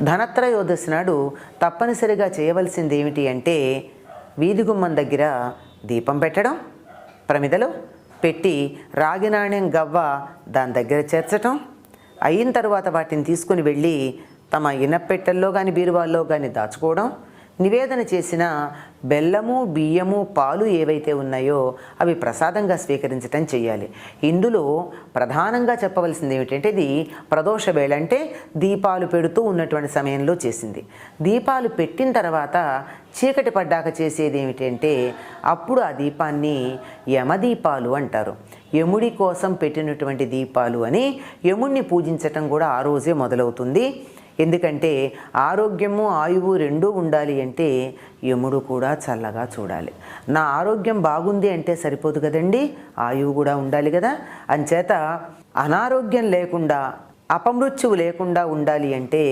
ధనత్రయోదశి నాడు తప్పనిసరిగా చేయవలసింది ఏమిటి అంటే వీధి గుమ్మం దగ్గర దీపం పెట్టడం, ప్రమిదలో పెట్టి రాగి నాణ్యం గవ్వ దాని దగ్గర చేర్చటం, అయిన తర్వాత వాటిని తీసుకుని వెళ్ళి తమ ఇనప్పెట్టెల్లో కానీ బీరువాల్లో కానీ దాచుకోవడం, నివేదన చేసిన బెల్లము, బియ్యము, పాలు ఏవైతే ఉన్నాయో అవి ప్రసాదంగా స్వీకరించటం చేయాలి. ఇందులో ప్రధానంగా చెప్పవలసింది ఏమిటంటే ఇది ప్రదోష వేళ, అంటే దీపాలు పెడుతూ ఉన్నటువంటి సమయంలో చేసింది. దీపాలు పెట్టిన తర్వాత చీకటి పడ్డాక చేసేది ఏమిటంటే అప్పుడు ఆ దీపాన్ని యమదీపాలు అంటారు. యముడి కోసం పెట్టినటువంటి దీపాలు అని యముడిని పూజించటం కూడా ఆ రోజే మొదలవుతుంది. ఎందుకంటే ఆరోగ్యము ఆయువు రెండూ ఉండాలి అంటే యముడు కూడా చల్లగా చూడాలి. నా ఆరోగ్యం బాగుంది అంటే సరిపోదు కదండి, ఆయువు కూడా ఉండాలి కదా. అంచేత అనారోగ్యం లేకుండా, అపమృత్యువు లేకుండా ఉండాలి అంటే